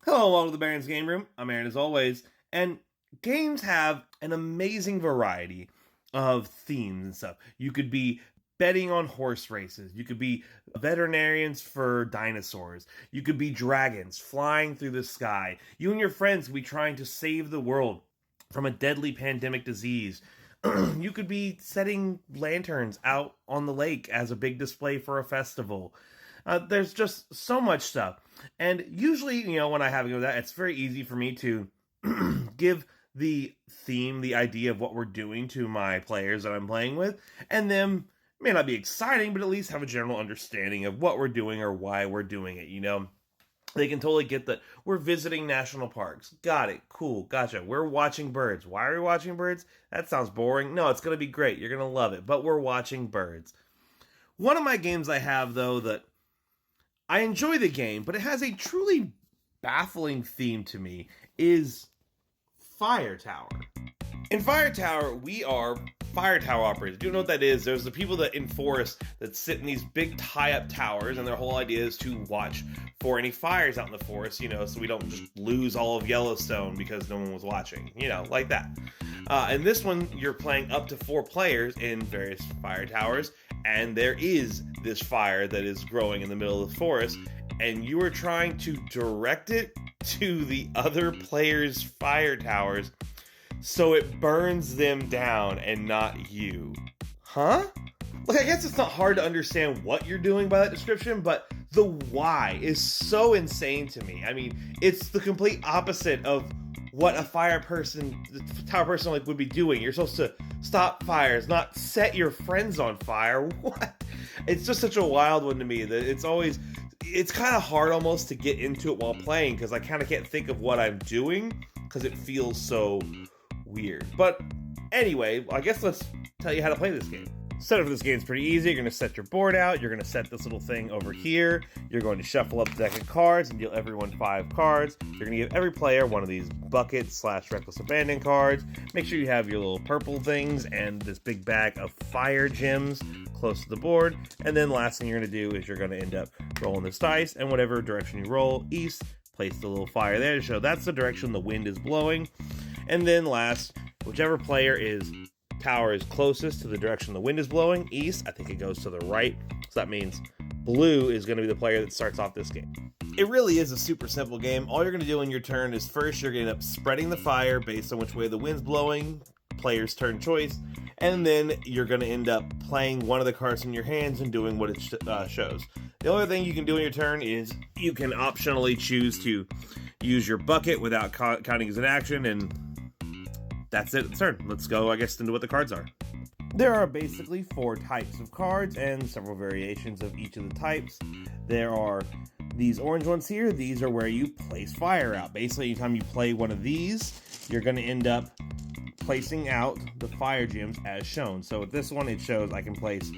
Hello, welcome to the Baron's Game Room. I'm Aaron as always, and games have an amazing variety of themes and stuff. You could be betting on horse races. You could be veterinarians for dinosaurs. You could be dragons flying through the sky. You and your friends could be trying to save the world from a deadly pandemic disease. You could be setting lanterns out on the lake as a big display for a festival. There's just so much stuff. And usually, when I have to go with that, it's very easy for me to give the theme, the idea of what we're doing to my players that I'm playing with, and them may not be exciting, but at least have a general understanding of what we're doing or why we're doing it, They can totally get that we're visiting national parks. Got it. Cool. Gotcha. We're watching birds. Why are we watching birds? That sounds boring. No, it's going to be great. You're going to love it. But we're watching birds. One of my games I have, though, that I enjoy the game, but it has a truly baffling theme to me, is Fire Tower. In Fire Tower, we are fire tower operators. Do you know what that is? There's the people that in forests that sit in these big tie-up towers, and their whole idea is to watch for any fires out in the forest, so we don't just lose all of Yellowstone because no one was watching, like that. And this one, you're playing up to 4 players in various fire towers, and there is this fire that is growing in the middle of the forest, and you are trying to direct it to the other players' fire towers so it burns them down and not you. Huh? I guess it's not hard to understand what you're doing by that description, but the why is so insane to me. I mean, it's the complete opposite of what a tower person would be doing. You're supposed to stop fires, not set your friends on fire. What? It's just such a wild one to me that it's kind of hard almost to get into it while playing, because I kind of can't think of what I'm doing because it feels so weird. But anyway, I guess let's tell you how to play this game. Setup for this game is pretty easy. You're going to set your board out. You're going to set this little thing over here. You're going to shuffle up the deck of cards and deal everyone 5 cards. You're going to give every player one of these bucket/reckless abandon cards. Make sure you have your little purple things and this big bag of fire gems close to the board. And then last thing you're going to do is you're going to end up rolling this dice, and whatever direction you roll, east, place the little fire there to show that's the direction the wind is blowing. And then last, whichever tower is closest to the direction the wind is blowing, east, I think it goes to the right. So that means blue is going to be the player that starts off this game. It really is a super simple game. All you're going to do in your turn is first you're going to end up spreading the fire based on which way the wind's blowing, player's turn choice, and then you're going to end up playing one of the cards in your hands and doing what it shows. The only thing you can do in your turn is you can optionally choose to use your bucket without counting as an action, and that's it. It's turn. Let's go, I guess, into what the cards are. There are basically 4 types of cards and several variations of each of the types. There are these orange ones here. These are where you place fire out. Basically, anytime you play one of these, you're going to end up placing out the fire gems as shown. So with this one, it shows I can place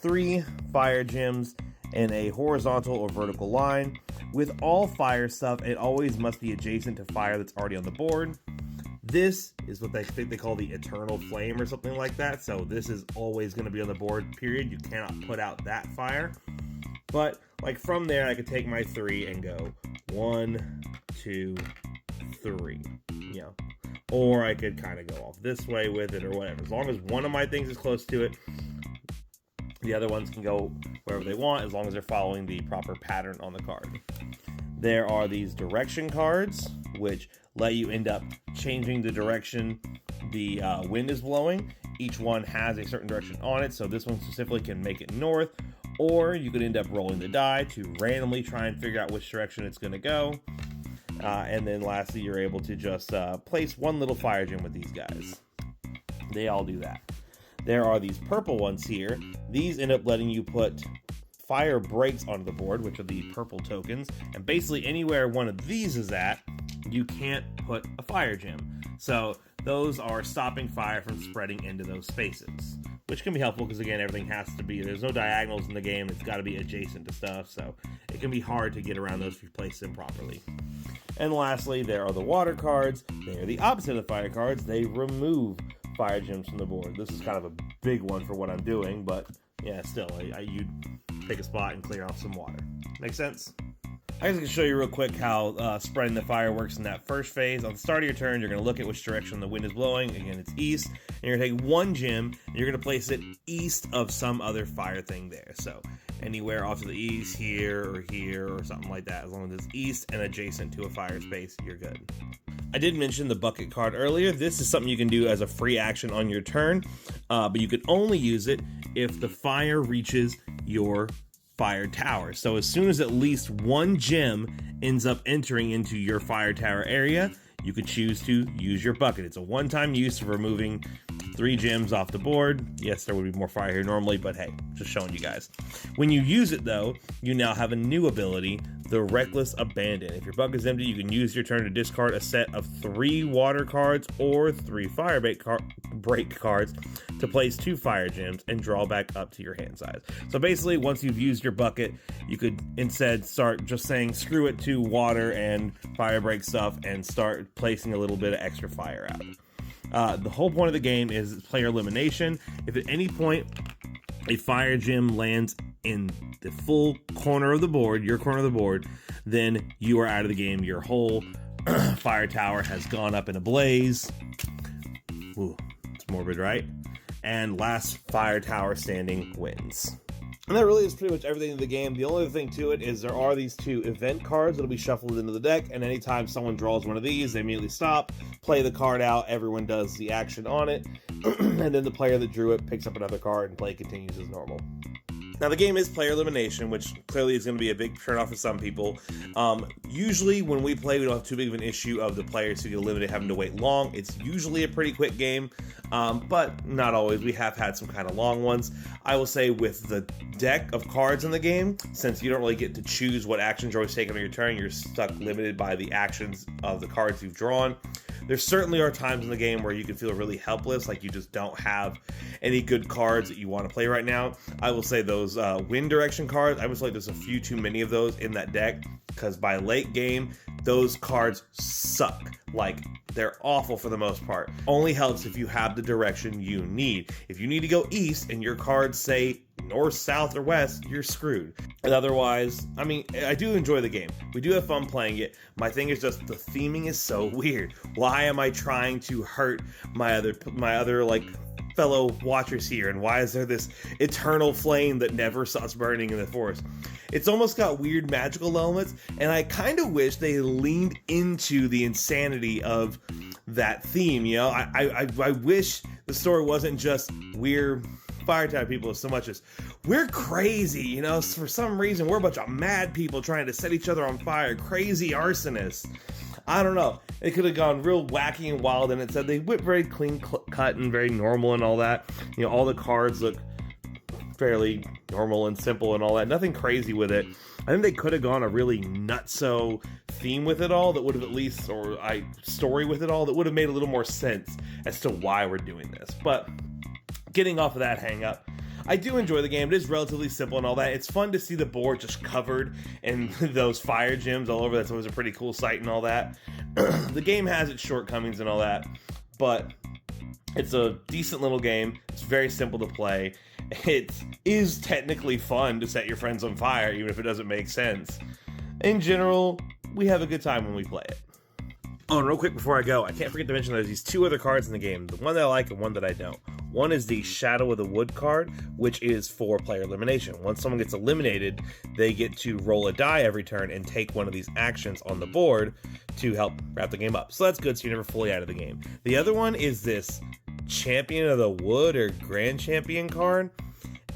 3 fire gems in a horizontal or vertical line. With all fire stuff, it always must be adjacent to fire that's already on the board. This is what they think they call the eternal flame or something like that. So this is always going to be on the board, period. You cannot put out that fire. But from there, I could take my 3 and go 1, 2, 3. Or I could kind of go off this way with it or whatever. As long as one of my things is close to it, the other ones can go wherever they want, as long as they're following the proper pattern on the card. There are these direction cards, which let you end up changing the direction the wind is blowing. Each one has a certain direction on it, so this one specifically can make it north, or you could end up rolling the die to randomly try and figure out which direction it's going to go. And then lastly, you're able to just place one little fire gem with these guys. They all do that. There are these purple ones here. These end up letting you put fire breaks onto the board, which are the purple tokens, and basically anywhere one of these is at, you can't put a fire gem. So those are stopping fire from spreading into those spaces, which can be helpful because, again, everything has to be, there's no diagonals in the game, it's got to be adjacent to stuff, so it can be hard to get around those if you place them properly. And lastly, there are the water cards. They are the opposite of the fire cards. They remove fire gems from the board. This is kind of a big one for what I'm doing, but yeah, still, you take a spot and clear off some water. Make sense? I just can show you real quick how spreading the fire works in that first phase. On the start of your turn, you're going to look at which direction the wind is blowing. Again, it's east. And you're going to take one gem, and you're going to place it east of some other fire thing there. So anywhere off to the east, here, or something like that. As long as it's east and adjacent to a fire space, you're good. I did mention the bucket card earlier. This is something you can do as a free action on your turn, but you can only use it if the fire reaches your fire tower. So as soon as at least one gem ends up entering into your fire tower area, you could choose to use your bucket. It's a one-time use for removing 3 gems off the board. Yes, there would be more fire here normally, but hey, just showing you guys. When you use it though, you now have a new ability, the Reckless Abandon. If your bucket is empty, you can use your turn to discard a set of 3 water cards or 3 fire break cards to place 2 fire gems and draw back up to your hand size. So basically, once you've used your bucket, you could instead start just saying screw it to water and fire break stuff and start placing a little bit of extra fire out. The whole point of the game is player elimination. If at any point a fire gem lands in the full corner of the board, your corner of the board, then you are out of the game. Your whole fire tower has gone up in a blaze. Ooh, it's morbid, right? And last fire tower standing wins. And that really is pretty much everything in the game. The only thing to it is there are these 2 event cards that'll be shuffled into the deck, and anytime someone draws one of these, they immediately stop, play the card out, everyone does the action on it, and then the player that drew it picks up another card and play continues as normal. Now, the game is player elimination, which clearly is going to be a big turnoff for some people. Usually, when we play, we don't have too big of an issue of the players who get eliminated having to wait long. It's usually a pretty quick game, but not always. We have had some kind of long ones. I will say with the deck of cards in the game, since you don't really get to choose what actions you're always taking on your turn, you're stuck limited by the actions of the cards you've drawn. There certainly are times in the game where you can feel really helpless, like you just don't have any good cards that you want to play right now. I will say those wind direction cards, I was like there's a few too many of those in that deck, because by late game, those cards suck. Like, they're awful for the most part. Only helps if you have the direction you need. If you need to go east and your cards say north, south, or west, you're screwed. And otherwise, I mean, I do enjoy the game. We do have fun playing it. My thing is just the theming is so weird. Why am I trying to hurt my other like fellow watchers here, and why is there this eternal flame that never stops burning in the forest? It's almost got weird magical elements, and I kind of wish they leaned into the insanity of that theme. You know, I wish the story wasn't just we're fire type people so much as we're crazy, you know, for some reason we're a bunch of mad people trying to set each other on fire, crazy arsonists. I don't know. It could have gone real wacky and wild, and it said they went very clean cut and very normal and all that. You know, all the cards look fairly normal and simple and all that. Nothing crazy with it. I think they could have gone a really nutso theme with it all that would have at least, or story with it all that would have made a little more sense as to why we're doing this. But getting off of that hang up, I do enjoy the game. It is relatively simple and all that. It's fun to see the board just covered in those fire gems all over. That's always a pretty cool sight and all that. The game has its shortcomings and all that, but it's a decent little game. It's very simple to play. It is technically fun to set your friends on fire, even if it doesn't make sense. In general, we have a good time when we play it. Oh, and real quick before I go, I can't forget to mention there's these 2 other cards in the game. The one that I like and one that I don't. One is the Shadow of the Wood card, which is for player elimination. Once someone gets eliminated, they get to roll a die every turn and take one of these actions on the board to help wrap the game up. So that's good, so you're never fully out of the game. The other one is this Champion of the Wood or Grand Champion card.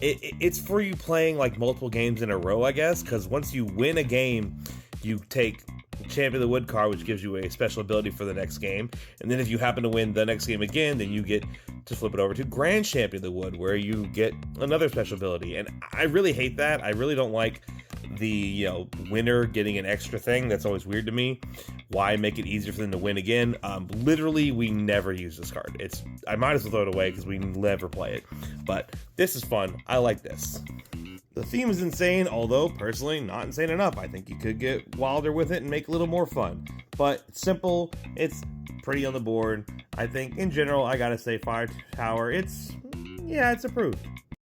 It's for you playing like multiple games in a row, I guess, because once you win a game, you take Champion of the Wood card, which gives you a special ability for the next game. And then if you happen to win the next game again, then you get to flip it over to Grand Champion of the Wood, where you get another special ability. And I really hate that. I really don't like the winner getting an extra thing. That's always weird to me. Why make it easier for them to win again? Literally, we never use this card. I might as well throw it away because we never play it. But this is fun. I like this. The theme is insane, although personally not insane enough. I think you could get wilder with it and make it a little more fun. But it's simple, it's pretty on the board. I think in general, I gotta say Fire Tower, it's approved.